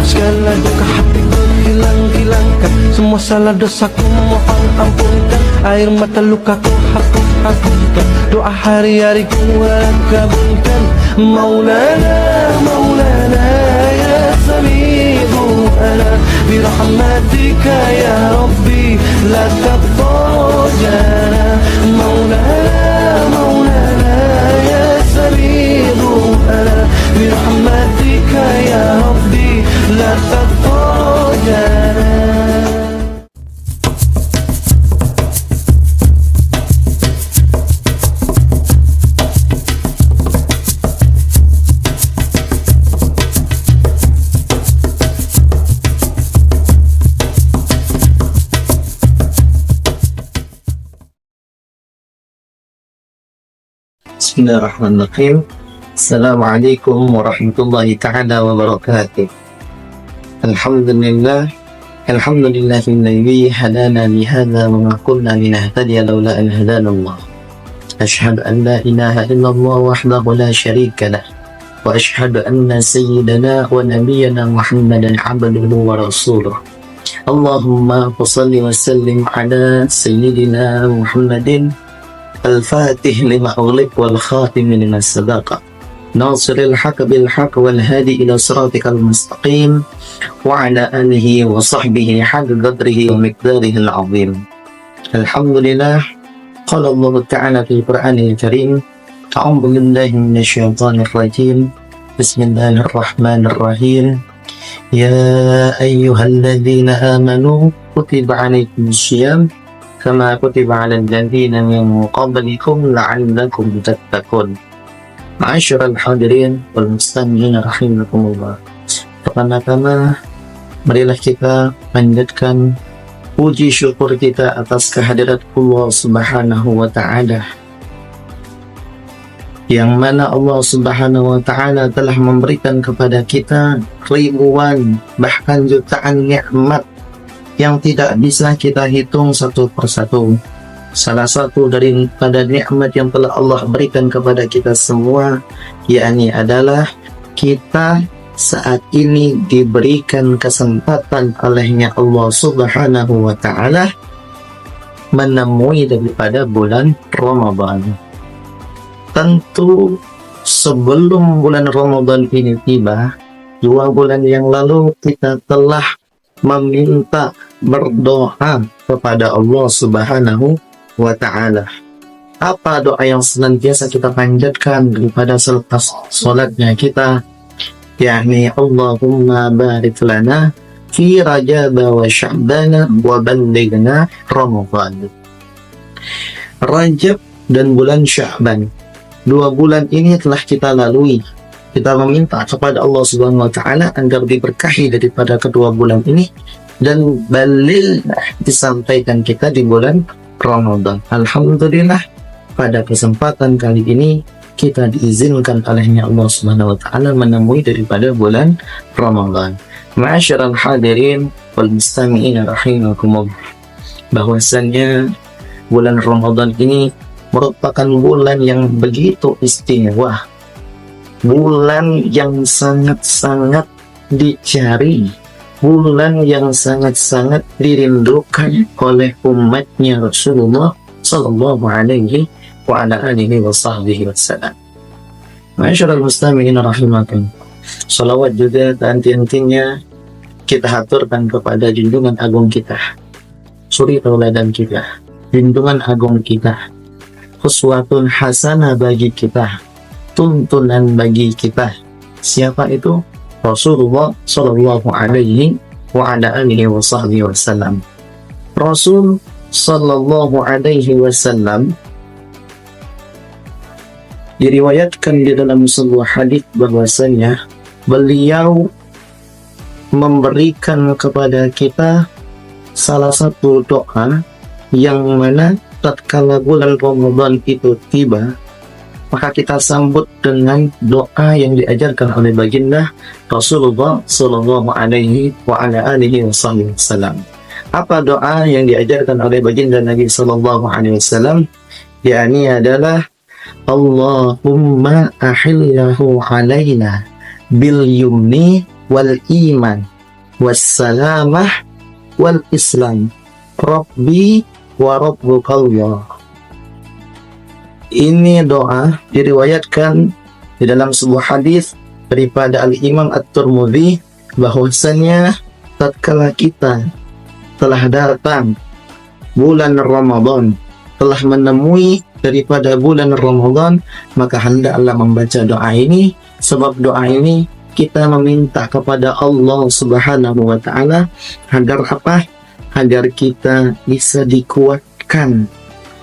Segala duka hatiku hilangkan, semua salah dosaku mohon ampunkan. Air mata lukaku hapuskan, doa hari-hari ku kabulkan. Maulana, Maulana ya sami'u ana birahmatika ya Rabbi la taqdajana. Maulana, Maulana ya sami'u ana birahmatika ya Rabbi la taqdajana. Bismillahirrahmanirrahim. Assalamualaikum warahmatullahi ta'ala wabarakatuh. Alhamdulillah Alhamdulillahilladzi hadana lihadza wa ma kunna linahtadiya laula an hadana Allah. Asyhadu an la ilaha illallah wahdahu la syarika lah wa asyhadu anna sayyidana wa nabiyyana Muhammadan abduhu wa rasuluh. Allahumma shalli wa sallim ala sayyidina Muhammadin al-fatih lima ughliq wal khatim lima sabaqa nasiril haqq bil haqq wal hadi ila siratikal mustaqim wa ala alihi wa sahbihi haqq qadrihi wa miqdarihi al-azim. Alhamdulillah, qala Allah ta'ala fi Qur'anil Karim, a'udzu billahi minasy syaithanir rajim. Bismillahirrahmanirrahim. Ya ayyuhalladzina amanu kutiba 'alaikumus syiyam kama kutiba 'alal ladzina min qablikum la'allakum tattaqun. Ma'asyiral hadirin wal mustami'in rahimakumullah. Pertama-tama marilah kita panjatkan puji syukur kita atas kehadirat Allah Subhanahu wa taala, yang mana Allah Subhanahu wa taala telah memberikan kepada kita ribuan bahkan jutaan nikmat yang tidak bisa kita hitung satu persatu. Salah satu daripada nikmat yang telah Allah berikan kepada kita semua, yakni adalah kita saat ini diberikan kesempatan olehnya Allah Subhanahu wa ta'ala menemui daripada bulan Ramadan. Tentu sebelum bulan Ramadan ini tiba, 2 bulan yang lalu kita telah meminta berdoa kepada Allah Subhanahu wa ta'ala. Apa doa yang senantiasa kita panjatkan daripada selepas sholatnya kita? Yakni Allahumma barik lana fi Rajab wa Sya'ban wa ballighna Ramadan. Rajab dan bulan Sya'ban, 2 bulan ini telah kita lalui. Kita meminta kepada Allah Subhanahu wa ta'ala agar diberkahi daripada kedua bulan ini dan balil disampaikan kita di bulan Ramadan. Alhamdulillah, pada kesempatan kali ini kita diizinkan olehnya Allah Subhanahu wa ta'ala menemui daripada bulan Ramadan. Ma'asyiral hadirin wal mustami'in rahimakumullah, bahwasannya bulan Ramadan ini merupakan bulan yang begitu istimewa, bulan yang sangat-sangat dicari, bulan yang sangat-sangat dirindukan oleh umatnya Rasulullah sallallahu alaihi wa ala alihi wa sahbihi wasallam. Ma'asyiral mustami'in rahimakum, salawat juga henti-hentinya kita haturkan kepada junjungan agung kita, suri tauladan kita, junjungan agung kita, uswatun hasanah bagi kita, tuntunan bagi kita. Siapa itu? Rasulullah sallallahu alaihi wa ala alihi wa sahbihi wasallam. Rasul sallallahu alaihi wasallam diriwayatkan di dalam sebuah hadis bahwasanya beliau memberikan kepada kita salah satu doa yang mana tatkala bulan Ramadan itu tiba, maka kita sambut dengan doa yang diajarkan oleh baginda Rasulullah sallallahu alaihi wa ala alihi wasallam. Apa doa yang diajarkan oleh baginda Nabi sallallahu alaihi wasallam? Yakni adalah Allahumma ahillahu alaina bil yumni wal iman was salamah wal islam Rabbi wa rabbukallah. Ini doa diriwayatkan di dalam sebuah hadis daripada Al-Imam At-Tirmidzi bahwasanya tatkala kita telah datang bulan Ramadan, telah menemui daripada bulan Ramadan, maka hendaklah membaca doa ini, sebab doa ini kita meminta kepada Allah Subhanahu wa taala agar apa? Agar kita bisa dikuatkan,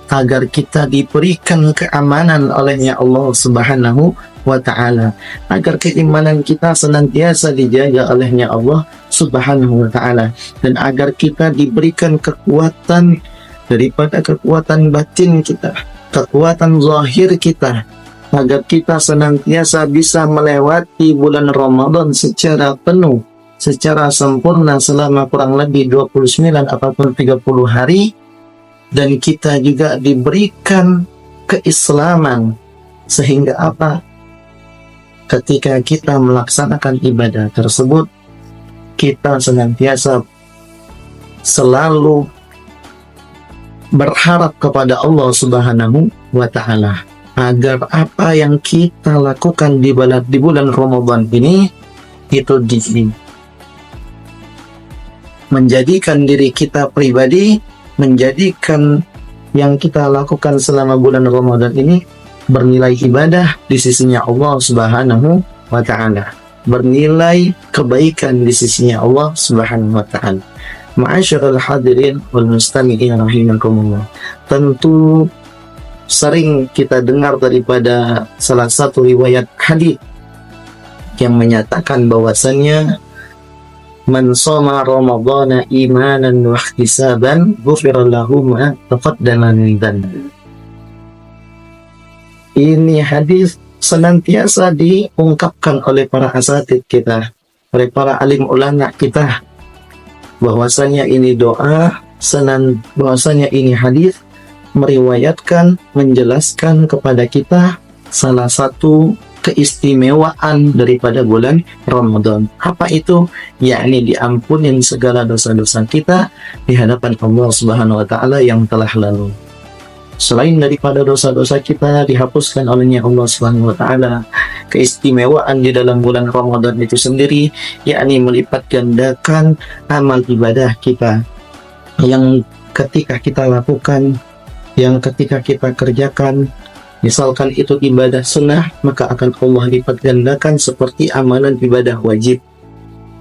agar kita diberikan keamanan olehnya Allah Subhanahu wa ta'ala, agar keimanan kita senantiasa dijaga olehnya Allah Subhanahu wa ta'ala, dan agar kita diberikan kekuatan daripada kekuatan batin kita, kekuatan zahir kita, agar kita senantiasa bisa melewati bulan Ramadan secara penuh, secara sempurna selama kurang lebih 29 ataupun 30 hari, dan kita juga diberikan keislaman sehingga apa? Ketika kita melaksanakan ibadah tersebut, kita senantiasa selalu berharap kepada Allah Subhanahu wa ta'ala agar apa yang kita lakukan di bulan Ramadan ini itu menjadikan diri kita pribadi, menjadikan yang kita lakukan selama bulan Ramadan ini bernilai ibadah di sisinya Allah Subhanahu wa ta'ala, bernilai kebaikan di sisinya Allah Subhanahu wa ta'ala. Ma'asyiral hadirin wal mustami'in rahimakumullah. Tentu sering kita dengar daripada salah satu riwayat hadis yang menyatakan bahwasannya man shoma ramadhana imanan wa ihtisaban ghufira lahu ma taqaddama min dhanbi. Ini hadis senantiasa diungkapkan oleh para asatidz kita, oleh para alim ulama kita, bahwasanya ini doa, bahwasanya ini hadis meriwayatkan, menjelaskan kepada kita salah satu keistimewaan daripada bulan Ramadan. Apa itu? Yakni diampunin segala dosa-dosa kita di hadapan Allah Subhanahu wa ta'ala yang telah lalu. Selain daripada dosa-dosa kita dihapuskan olehnya Allah Subhanahu wa ta'ala, keistimewaan di dalam bulan Ramadan itu sendiri yakni melipat gandakan amal ibadah kita yang ketika kita lakukan, yang ketika kita kerjakan. Misalkan itu ibadah sunnah, maka akan Allah lipat gandakan seperti amalan ibadah wajib.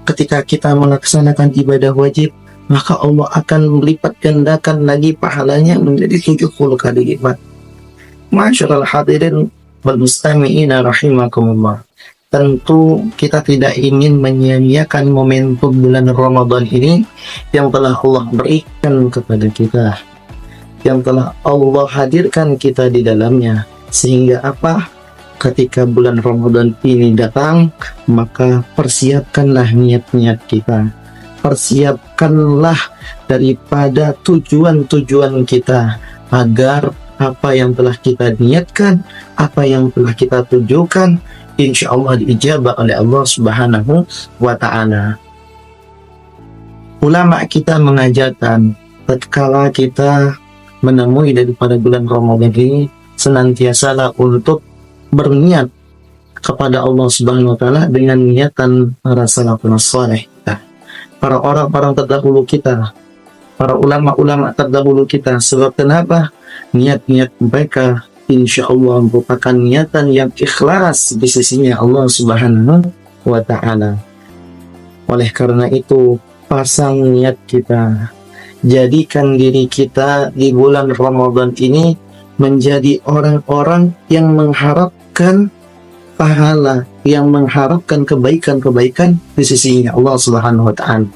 Ketika kita melaksanakan ibadah wajib, maka Allah akan melipat gandakan lagi pahalanya menjadi 70 kali lipat. Ma'asyiral hadirin wal mustami'ina rahimakumullah. Tentu kita tidak ingin menyia-nyiakan momentum bulan Ramadan ini yang telah Allah berikan kepada kita, yang telah Allah hadirkan kita di dalamnya, sehingga apa? Ketika bulan Ramadan ini datang, maka persiapkanlah niat-niat kita, persiapkanlah daripada tujuan-tujuan kita, agar apa yang telah kita niatkan, apa yang telah kita tujukan, insya Allah diijabah oleh Allah Subhanahu wa ta'ala. Ulama kita mengajarkan, tatkala kita menemui daripada bulan Ramadan ini, senantiasalah untuk berniat kepada Allah Subhanahu wa ta'ala dengan niatan para salafun saleh, para orang-orang terdahulu kita, para ulama-ulama terdahulu kita. Sebab kenapa? Niat-niat mereka insya Allah merupakan niatan yang ikhlas di sisinya Allah Subhanahu wa ta'ala. Oleh karena itu, pasang niat kita, jadikan diri kita di bulan Ramadan ini menjadi orang-orang yang mengharapkan pahala, yang mengharapkan kebaikan-kebaikan di sisinya Allah Subhanahu wa ta'ala.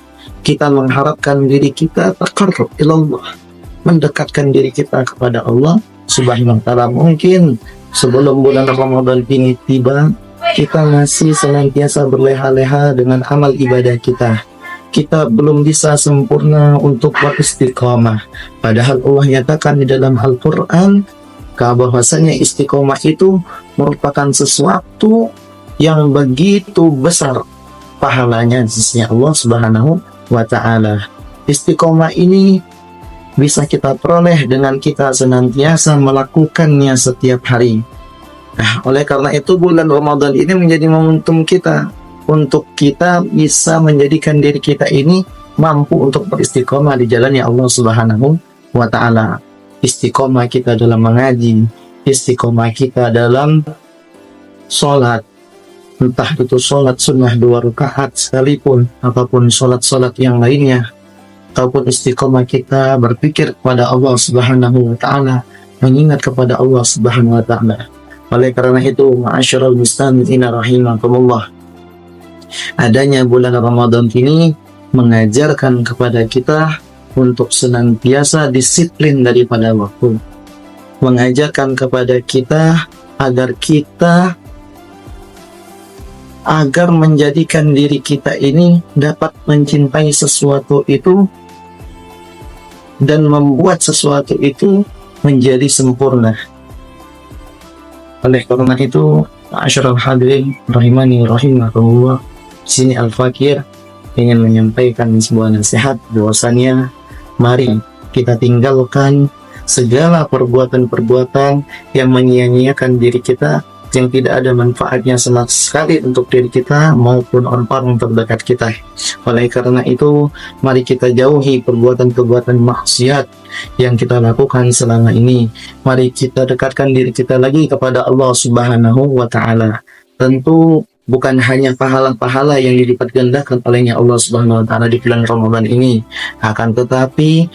Kita mengharapkan diri kita taqarrub ilallah, mendekatkan diri kita kepada Allah Subhanahu wa ta'ala. Mungkin sebelum bulan Ramadan ini tiba, kita masih senantiasa berleha-leha dengan amal ibadah kita. Kita belum bisa sempurna untuk beristiqamah. Padahal Allah nyatakan di dalam Al-Quran bahwasanya istiqomah itu merupakan sesuatu yang begitu besar. pahalanya di sisi Allah Subhanahu wa Ta'ala. Istiqomah ini bisa kita peroleh dengan kita senantiasa melakukannya setiap hari. Nah, oleh karena itu bulan Ramadan ini menjadi momentum kita untuk kita bisa menjadikan diri kita ini mampu untuk beristiqomah di jalannya Allah Subhanahu wa Ta'ala. Istiqomah kita dalam mengaji, istiqomah kita dalam sholat, entah itu sholat sunnah 2 rakaat sekalipun, ataupun sholat-sholat yang lainnya, ataupun istiqomah kita berpikir kepada Allah Subhanahu wa Ta'ala, mengingat kepada Allah Subhanahu wa Ta'ala. Oleh karena itu, ma'asyiral muslimin rahimakumullah, adanya bulan Ramadan ini mengajarkan kepada kita untuk senantiasa disiplin daripada waktu, mengajarkan kepada kita agar menjadikan diri kita ini dapat mencintai sesuatu itu dan membuat sesuatu itu menjadi sempurna. Oleh karena itu, ma'asyiral hadirin rahimani rahimakumullah, sini Al-Fakir ingin menyampaikan sebuah nasihat bahwasanya mari kita tinggalkan segala perbuatan-perbuatan yang menyia-nyiakan diri kita, yang tidak ada manfaatnya sama sekali untuk diri kita maupun orang-orang terdekat kita. Oleh karena itu, mari kita jauhi perbuatan-perbuatan maksiat yang kita lakukan selama ini. Mari kita dekatkan diri kita lagi kepada Allah Subhanahu wa Ta'ala. Tentu bukan hanya pahala-pahala yang dilipat gandakan olehnya Allah Subhanahu wa Ta'ala di bulan Ramadan ini, akan tetapi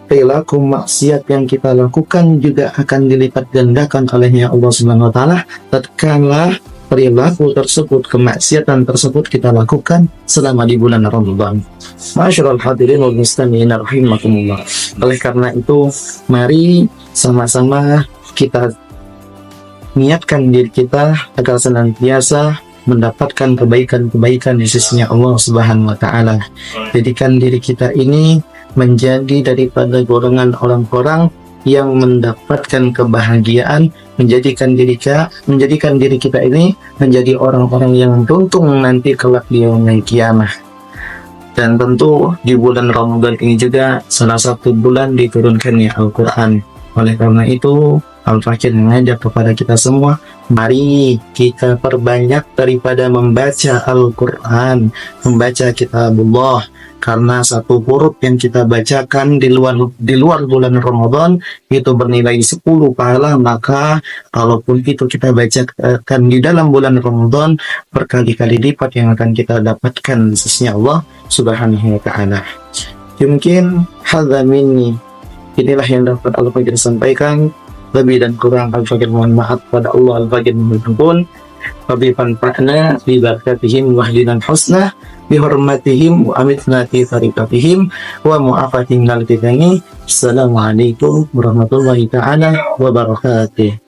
perilaku maksiat yang kita lakukan juga akan dilipat gandakan olehnya Allah Subhanahu wa Ta'ala tatkala perilaku tersebut, kemaksiatan tersebut kita lakukan selama di bulan Ramadan. Ma'asyiral hadirin wal muslimin rahimakumullah. Oleh karena itu, mari sama-sama kita niatkan diri kita agar senantiasa mendapatkan kebaikan-kebaikan di sisinya Allah Subhanahu wa Ta'ala. Jadikan diri kita ini menjadi daripada golongan orang-orang yang mendapatkan kebahagiaan, menjadikan diri kita ini menjadi orang-orang yang beruntung nanti kelak di yaumul qiyamah. Dan tentu di bulan Ramadan ini juga salah satu bulan diturunkannya Al-Quran. Oleh karena itu, Al-Fakir mengajak kepada kita semua, mari kita perbanyak daripada membaca Al-Quran, membaca kitabullah. Karena satu huruf yang kita bacakan di luar bulan Ramadan itu bernilai 10 pahala, maka kalaupun itu kita bacakan di dalam bulan Ramadan, berkali-kali lipat yang akan kita dapatkan di sisi Allah Subhanahu wa Ta'ala. Mungkin hadza minni, inilah yang dapat Al-Fakir sampaikan. Lebih dan kurang Al-Fakir mohon maaf pada Allah. Al-Fakir mohon Fabifanfa'na bibarakatihim wahdinan husna bihormatihim wa amitna fi tariqatihim wa mu'afatihim nal fitani. Assalamualaikum warahmatullahi ta'ala wabarakatuh.